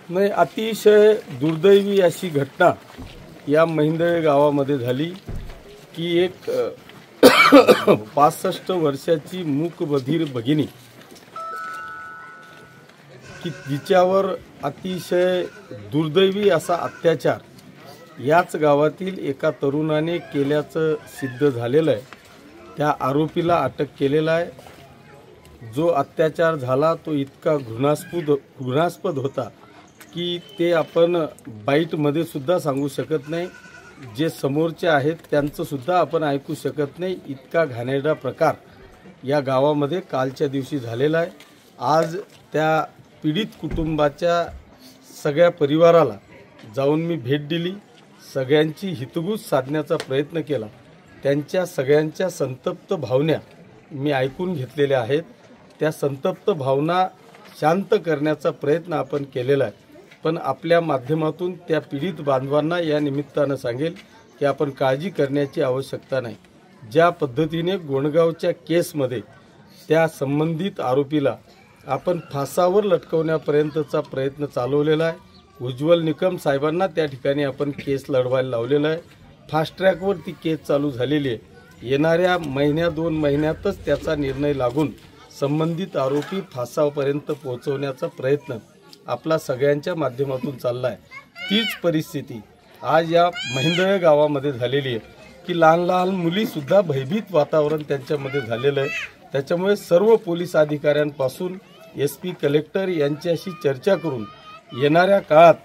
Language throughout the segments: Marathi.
नाही, अतिशय दुर्दैवी अशी घटना या महिंदळे गावामध्ये झाली की एक 65 वर्षाची मूकबधीर भगिनी की जिच्यावर अतिशय दुर्दैवी असा अत्याचार याच गावातील एका तरुणाने केल्याचं सिद्ध झालेलं आहे। त्या आरोपीला अटक केलेला आहे। जो अत्याचार झाला तो इतका घृणास्पद होता की ते आपण बाईटमध्ये सुद्धा सांगू शकत नाही। जे समोरचे आहेत त्यांचं सुद्धा आपण ऐकू शकत नाही। इतका घाणेरडा प्रकार या गावामध्ये कालच्या दिवशी झालेला आहे। आज त्या पीडित कुटुंबाच्या सगळ्या परिवाराला जाऊन मी भेट दिली, सगळ्यांची हितगुज साधण्याचा प्रयत्न केला। त्यांच्या सगळ्यांच्या संतप्त भावना मी ऐकून घेतलेल्या आहेत। त्या संतप्त भावना शांत करण्याचा प्रयत्न आपण केलेला आहे। पण आपल्या माध्यमातून त्या पीडित बांधवांना या निमित्तानं सांगेल की आपण काळजी करण्याची आवश्यकता नाही। ज्या पद्धतीने गोणगावच्या केसमध्ये त्या संबंधित आरोपीला आपण फासावर लटकवण्यापर्यंतचा प्रयत्न चालवलेला आहे। उज्ज्वल निकम साहेबांना त्या ठिकाणी आपण केस लढवायला लावलेला आहे। फास्ट ट्रॅकवर ती केस चालू झालेली आहे। येणाऱ्या महिन्या 2 महिन्यातच त्याचा निर्णय लागून संबंधित आरोपी फासापर्यंत पोहोचवण्याचा प्रयत्न आपला सगळ्यांच्या माध्यमातून चालला आहे। तीच परिस्थिती आज या महिंदळे गावामध्ये झालेली आहे की लहान लहान मुलीसुद्धा भयभीत वातावरण त्यांच्यामध्ये झालेलं आहे। त्याच्यामुळे सर्व पोलीस अधिकाऱ्यांपासून SP कलेक्टर यांच्याशी चर्चा करून येणाऱ्या काळात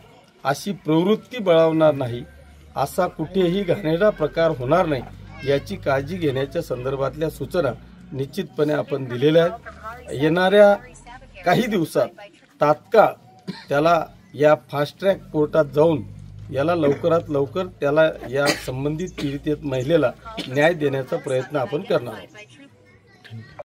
अशी प्रवृत्ती बळावणार नाही, असा कुठेही घाणेरडा प्रकार होणार नाही याची काळजी घेण्याच्या संदर्भातल्या सूचना निश्चितपणे आपण दिलेल्या आहेत। येणाऱ्या काही दिवसात तात्काळ त्याला या फास्ट ट्रॅक कोर्टात जाऊन याला लवकरात लवकर त्याला या संबंधित पीडित महिलेला न्याय देण्याचा प्रयत्न आपण करणार आहोत।